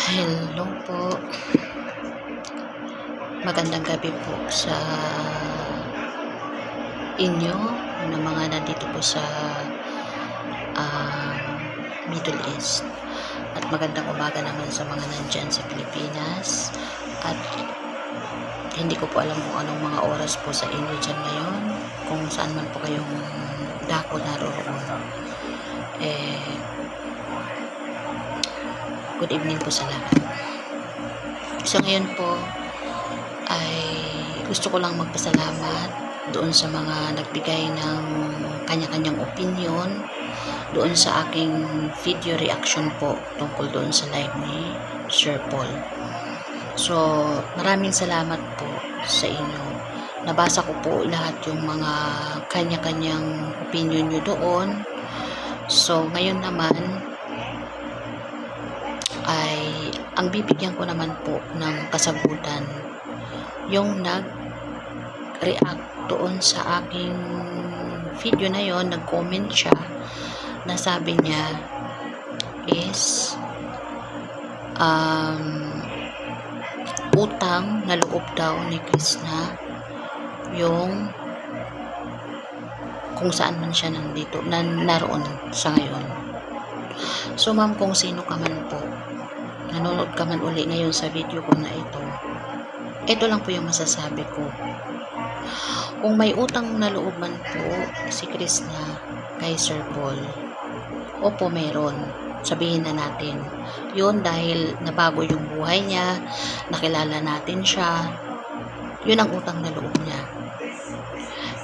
Hello po. Magandang gabi po sa inyo na mga nandito po sa ah, Middle East. At magandang umaga naman sa mga nandyan sa Pilipinas. At hindi ko po alam kung anong mga oras po sa inyo dyan ngayon. Kung saan man po kayong dako naroon. Good evening po sa lahat. So ngayon po ay gusto ko lang magpasalamat doon sa mga nagbigay ng kanya-kanyang opinion doon sa aking video reaction po tungkol doon sa live ni Sir Paul. So maraming salamat po sa inyo. Nabasa ko po lahat yung mga kanya-kanyang opinion nyo doon. So ngayon naman ay ang bibigyan ko naman po ng kasagutan yung nag-react doon sa aking video na yon. Nag-comment siya na sabi niya is utang na loob daw ni Krishna yung kung saan man siya nandito naroon sa ngayon. So ma'am, kung sino ka man po, nanonood ka man uli ngayon sa video ko na ito lang po yung masasabi ko. Kung may utang na loob man po si Krishna kay Sir Paul, opo meron, sabihin na natin yun dahil nabago yung buhay niya, nakilala natin siya, yun ang utang na loob niya.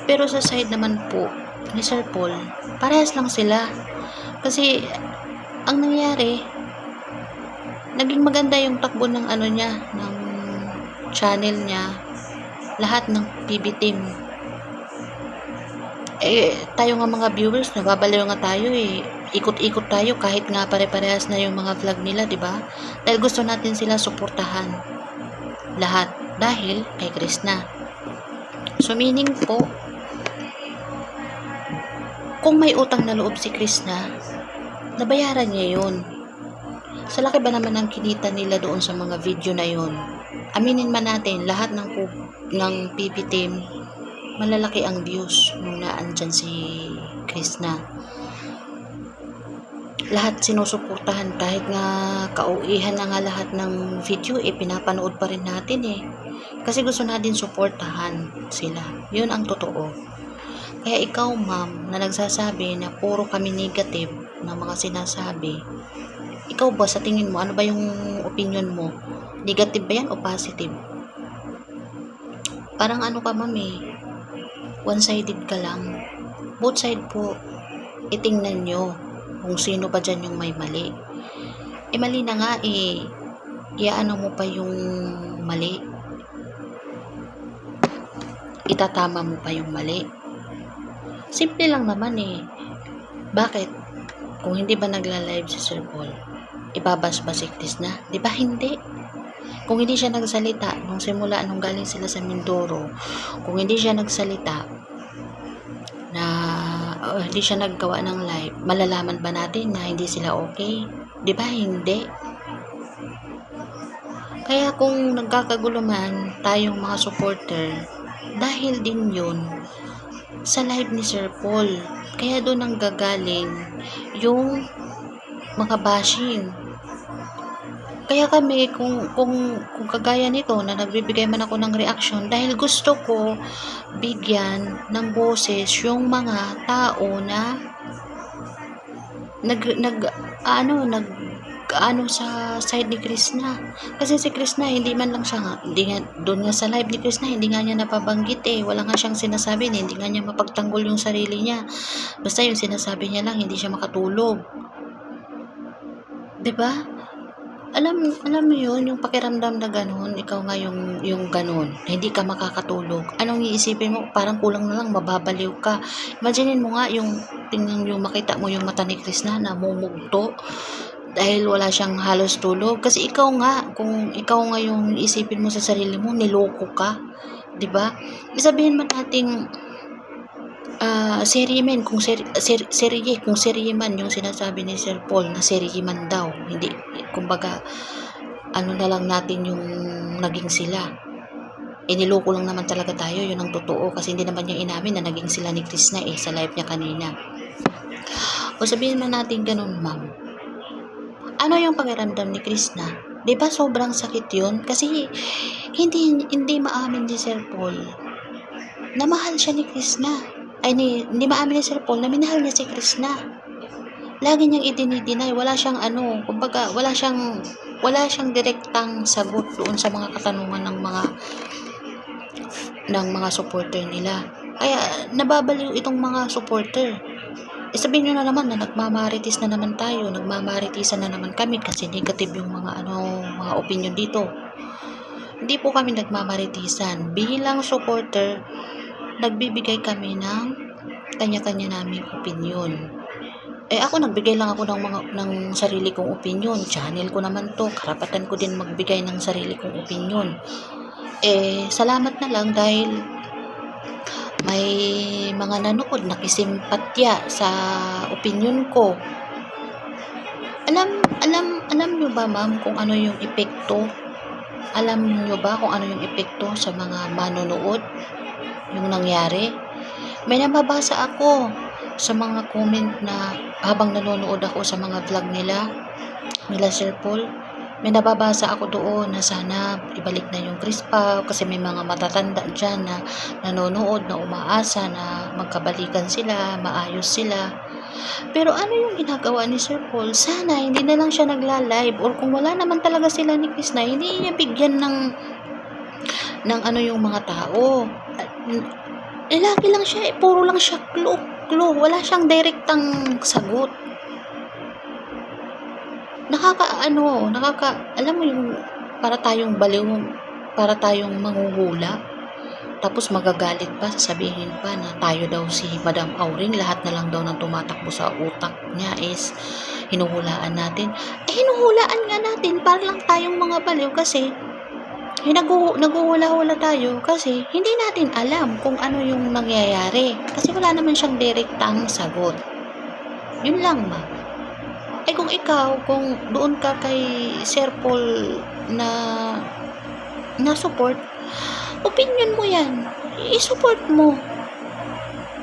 Pero sa side naman po ni Sir Paul, parehas lang sila kasi ang nangyari, naging maganda yung takbo ng niya, ng channel niya, lahat ng PB team. Tayo nga mga viewers, nababaliw nga tayo ikot-ikot tayo kahit nga pare-parehas na yung mga vlog nila, di ba? Dahil gusto natin sila suportahan lahat dahil kay Krishna. So meaning po, kung may utang na loob si Krishna, nabayaran niya yun. Sa laki ba naman ang kinita nila doon sa mga video na yun? Aminin man natin, lahat ng PB team, malalaki ang views nung naandyan si Krishna. Lahat sinusuportahan, kahit nga kauihan na nga lahat ng video, pinapanood pa rin natin Kasi gusto natin suportahan sila. Yun ang totoo. Kaya ikaw ma'am, na nagsasabi na puro kami negative ng mga sinasabi, ikaw ba sa tingin mo, ano ba yung opinion mo? Negative ba yan o positive? Parang ka ma'am one-sided ka lang. Both side po, itingnan nyo kung sino ba dyan yung may mali. Mali na nga iaano mo pa yung mali, itatama mo pa yung mali. Simple lang naman Bakit? Kung hindi ba nagla-live si Sir Paul, ibabas ba si Krishna? Di ba hindi? Kung hindi siya nagsalita nung simula nung galing sila sa Mindoro, kung hindi siya nagsalita na hindi siya naggawa ng live, malalaman ba natin na hindi sila okay? Di ba hindi? Kaya kung nagkakagulo man tayong mga supporter, dahil din yun sa live ni Sir Paul. Kaya doon ang gagaling yung mga bashing. Kaya kami, kung kagaya nito na nagbibigay man ako ng reaction, dahil gusto ko bigyan ng boses yung mga tao na nag sa side ni Krishna. Kasi si Krishna, hindi man lang siya doon nga sa live ni Krishna, hindi nga niya napabanggit wala nga siyang sinasabi, hindi nga niya mapagtanggol yung sarili niya. Basta yung sinasabi niya lang, hindi siya makatulog. 'Di ba? Alam mo yun, yung pakiramdam na ganun, ikaw nga yung ganun, na hindi ka makakatulog. Anong iisipin mo? Parang kulang na lang, mababaliw ka. Imaginin mo nga tingnan yung makita mo yung mata ni Krishna na mumugto dahil wala siyang halos tulog. Kasi ikaw nga, kung ikaw nga yung isipin mo sa sarili mo, niloko ka. 'Di ba? Isabihin man nating serye man, kung serye man yung sinasabi ni Sir Paul na serye man daw, hindi, kumbaga ano na lang natin yung naging sila. Niloko lang naman talaga tayo, yun ang totoo, kasi hindi naman niya inamin na naging sila ni Krishna sa live niya kanina. O sabihin man natin ganun, ma'am. Ano yung pakiramdam ni Krishna? 'Di ba sobrang sakit yun? Kasi hindi maamin ni Sir Paul na mahal siya ni Krishna. Hindi maamin ni Sir Paul na minahal niya si Krishna. Lagi niyang idinideny, wala siyang kumbaga wala siyang direktang sagot doon sa mga katanungan ng mga supporter nila. Kaya nababaliw itong mga supporter. Sabihin nyo na naman na nagmamarites na naman tayo, nagmamaritisan na naman kami kasi negative yung mga opinion dito. Hindi po kami nagmamaritisan. Bilang supporter, nagbibigay kami ng kanya-kanya naming opinion. Ako nagbigay lang ako ng sarili kong opinion. Channel ko naman to, karapatan ko din magbigay ng sarili kong opinion. Salamat na lang dahil may mga nanood nakisimpatya sa opinion ko. Alam nyo ba, ma'am, kung ano yung epekto? Alam nyo ba kung ano yung epekto sa mga manonood? Yung nangyari? May nababasa ako sa mga comment na habang nanonood ako sa mga vlog nila Sir Paul. May nababasa ako doon na sana ibalik na yung Chris Pao kasi may mga matatanda dyan na nanonood na umaasa na magkabalikan sila, maayos sila. Pero ano yung ginagawa ni Sir Paul? Sana hindi na lang siya nagla-live, or kung wala naman talaga sila ni Chris na hindi niya bigyan ng yung mga tao. Lagi lang siya, puro lang siya clue. Wala siyang direktang sagot. Alam mo yung para tayong baliw, para tayong manghuhula, tapos magagalit pa, sasabihin pa na tayo daw si Madam Auring, lahat na lang daw ng tumatakbo sa utak niya is hinuhulaan natin. Hinuhulaan nga natin para lang tayong mga baliw kasi naguhula-hula tayo kasi hindi natin alam kung ano yung nangyayari kasi wala naman siyang direktang sagot. Yun lang, ma. Kung doon ka kay Sir Paul na support, opinion mo yan, i-support mo,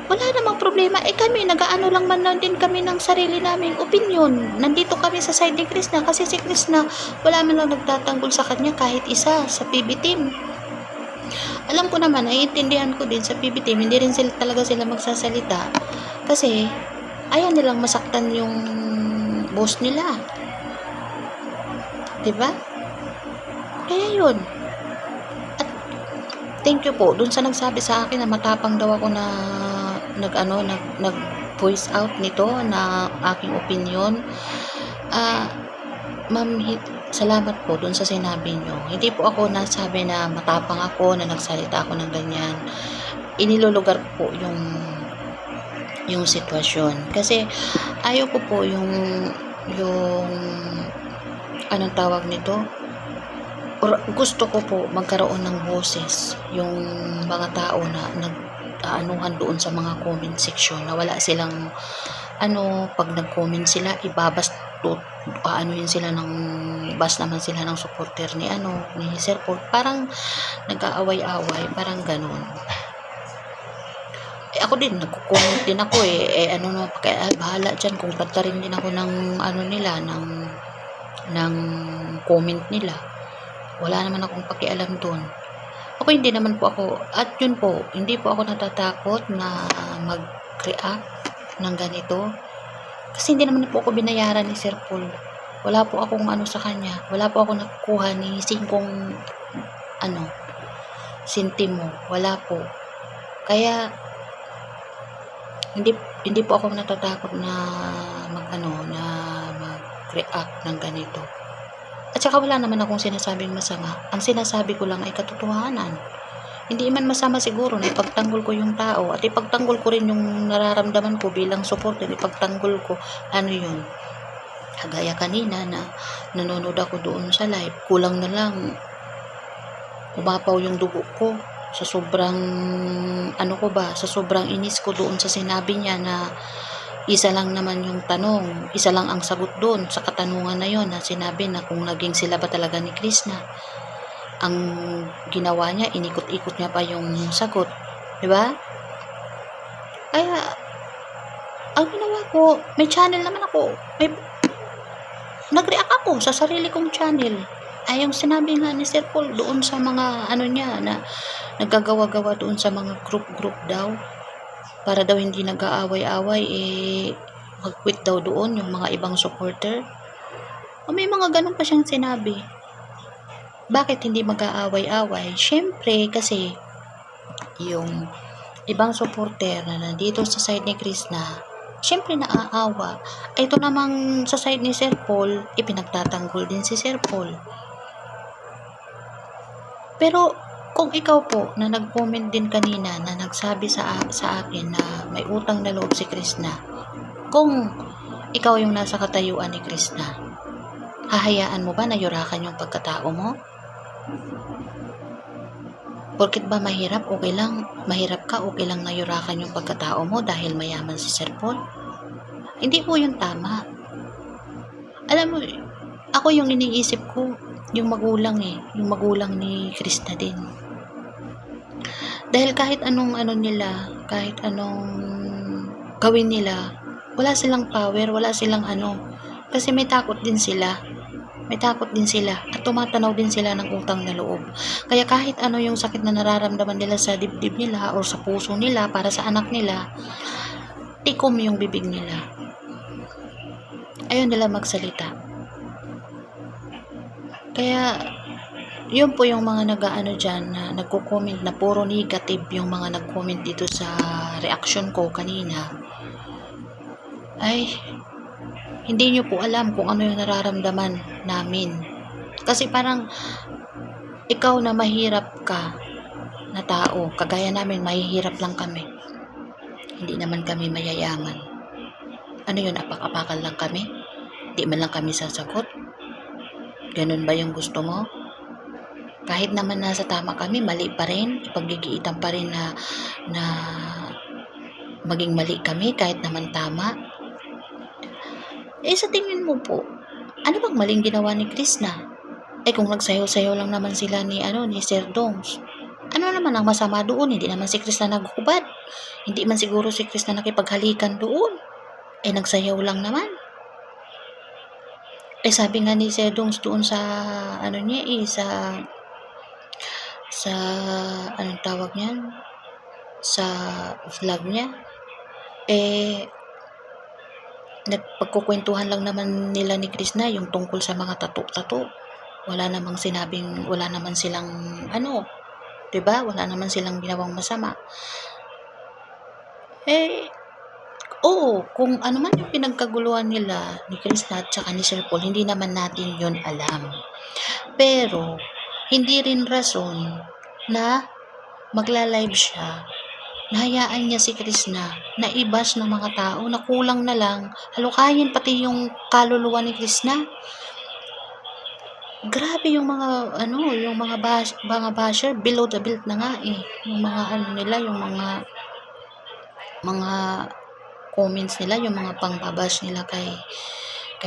wala namang problema. Kami, nag-aano lang man din kami ng sarili naming opinion. Nandito kami sa side ni Krishna kasi si Krishna, wala man lang nagtatanggol sa kanya kahit isa sa PB team. Alam ko naman, naiintindihan ko din sa PB team, hindi rin talaga sila magsasalita kasi ayaw nilang masaktan yung boss nila. Diba? Kaya yun. At thank you po dun sa nagsabi sa akin na matapang daw ako na nag voice out nito na aking opinion. Ma'am, salamat po dun sa sinabi nyo. Hindi po ako nasabi na matapang ako, na nagsalita ako ng ganyan. Inilulugar ko po yung sitwasyon. Kasi ayaw ko po yung anong tawag nito? Gusto ko po magkaroon ng boses yung mga tao na nag-aanuhan doon sa mga comment section na wala silang pag nag-comment sila aanuhin sila bas naman sila ng supporter ni Sir Paul, parang nag-aaway-away, parang ganun. Ako din, nagko-comment din ako kaya bahala dyan kung patarin din ako ng nila, ng comment nila. Wala naman akong pakialam doon. Hindi naman po ako, at yun po, hindi po ako natatakot na mag-react ng ganito. Kasi hindi naman po ako binayaran ni Sir Paul. Wala po akong sa kanya. Wala po ako nakukuha ni singkong sintimo. Wala po. Kaya, hindi po ako natatakot na mag-react ng ganito. At saka wala naman akong sinasabing masama. Ang sinasabi ko lang ay katotohanan. Hindi man masama siguro na ipagtanggol ko yung tao at ipagtanggol ko rin yung nararamdaman ko bilang supporter. Ipagtanggol ko yun. Kagaya kanina na nanonood ako doon sa live, kulang na lang umapaw yung dugo ko sa sobrang sa sobrang inis ko doon sa sinabi niya na Isa lang naman yung tanong, isa lang ang sagot doon sa katanungan na yon na sinabi na kung naging sila ba talaga ni Krishna. Ang ginawa niya, inikot-ikot niya pa yung sagot. Diba? Kaya, ang ginawa ko, may channel naman ako. Nag-react ako sa sarili kong channel. Ay, yung sinabi nga ni Sir Paul doon sa mga ano niya na nagagawa-gawa doon sa mga group daw. Para daw hindi nag-aaway-away, mag-quit daw doon yung mga ibang supporter. O may mga ganun pa siyang sinabi. Bakit hindi mag-aaway-away? Siyempre, kasi yung ibang supporter na nandito sa side ni Krishna, siyempre naaawa. Ito namang sa side ni Sir Paul, ipinagtatanggol din si Sir Paul. Pero, kung ikaw po na nag-comment din kanina na nagsabi sa akin na may utang na loob si Krishna, kung ikaw yung nasa katayuan ni Krishna, hahayaan mo ba na yurakan yung pagkatao mo? Porkit ba mahirap, okay lang. Mahirap ka, okay lang na yurakan yung pagkatao mo dahil mayaman si Sir Paul? Hindi po yung tama. Alam mo, ako yung iniisip ko, yung magulang yung magulang ni Krishna din. Dahil kahit anong nila, kahit anong gawin nila, wala silang power, wala silang kasi may takot din sila. May takot din sila at tumatanaw din sila ng utang na loob. Kaya kahit ano yung sakit na nararamdaman nila sa dibdib nila o sa puso nila para sa anak nila, tikom yung bibig nila. Ayaw nila magsalita. Kaya yun po yung mga dyan na nagko-comment na puro negative yung mga nag-comment dito sa reaction ko kanina. Ay, hindi nyo po alam kung ano yung nararamdaman namin. Kasi parang ikaw na mahirap ka na tao, kagaya namin, mahihirap lang kami. Hindi naman kami mayayaman. Ano yun, apak-apakan lang kami? Hindi man lang kami sasagot? Ganun ba yung gusto mo? Kahit naman nasa tama kami, mali pa rin, ipaggigiitan pa rin na maging mali kami kahit naman tama. Sa tingin mo po, ano bang maling ginawa ni Krishna? Kung nagsayaw-sayaw lang naman sila ni Sir Dongs, ano naman ang masama doon? Hindi naman si Krishna naghubad. Hindi man siguro si Krishna nakipaghalikan doon. Nagsayaw lang naman. Sabi nga ni Sir Dongs doon sa sa anong tawag niyan? Sa vlog niya. Nagpagkukwentuhan lang naman nila ni Krishna yung tungkol sa mga tato. Wala naman silang diba? Wala naman silang ginawang masama. Oo, kung ano man yung pinagkaguluhan nila ni Krishna at saka ni Sir Paul, hindi naman natin yun alam. Pero, hindi rin rason na magla-live siya, nahayaan niya si Krishna na i-bash ng mga tao na kulang na lang, halukayin pati yung kaluluwa ni Krishna. Grabe yung mga mga basher, below the belt na nga yung mga nila, yung mga comments nila, yung mga pangbabash nila kay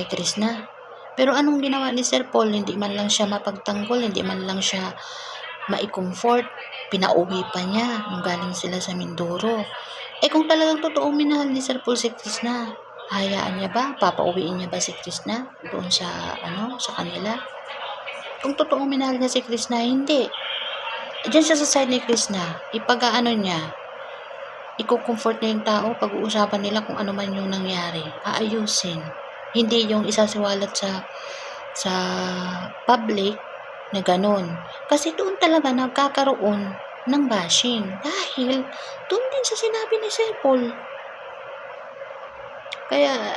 Krishna. Pero anong ginawa ni Sir Paul? Hindi man lang siya mapagtanggol, hindi man lang siya mai-comfort, pinauwi pa niya nung galing sila sa Mindoro. Kung talagang totoong minahal ni Sir Paul si Krishna, hayaan niya ba? Papauwiin niya ba si Krishna doon sa sa kanila? Kung totoong minahal niya si Krishna, hindi. Diyan siya sa side ni Krishna, niya, i-comfort niya yung tao, pag-uusapan nila kung ano man yung nangyari, aayusin. Hindi yung isasiwalat sa public na ganun. Kasi doon talaga nagkakaroon ng bashing. Dahil doon din sa sinabi ni Sir Paul. Kaya,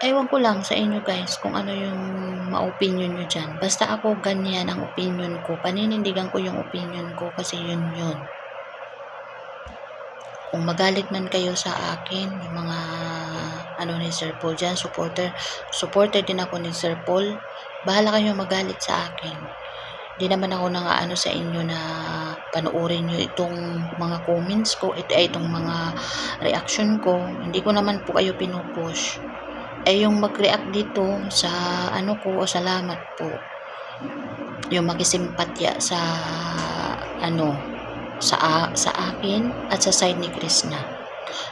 ewan ko lang sa inyo guys kung ano yung ma-opinion nyo dyan. Basta ako ganyan ang opinion ko. Paninindigan ko yung opinion ko kasi yun. Kung magalit man kayo sa akin, yung mga ni Sir Paul dyan, supporter din ako ni Sir Paul, bahala kayo magalit sa akin. Di naman ako sa inyo na panoorin nyo itong mga comments ko, itong mga reaction ko. Hindi ko naman po kayo pinupush. Yung mag-react dito sa ano ko, salamat po. Yung makisimpatya sa ano, sa akin at sa side ni Krishna.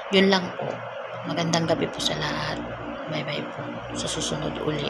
Yun lang po. Magandang gabi po sa lahat. Bye bye po. Sa susunod uli.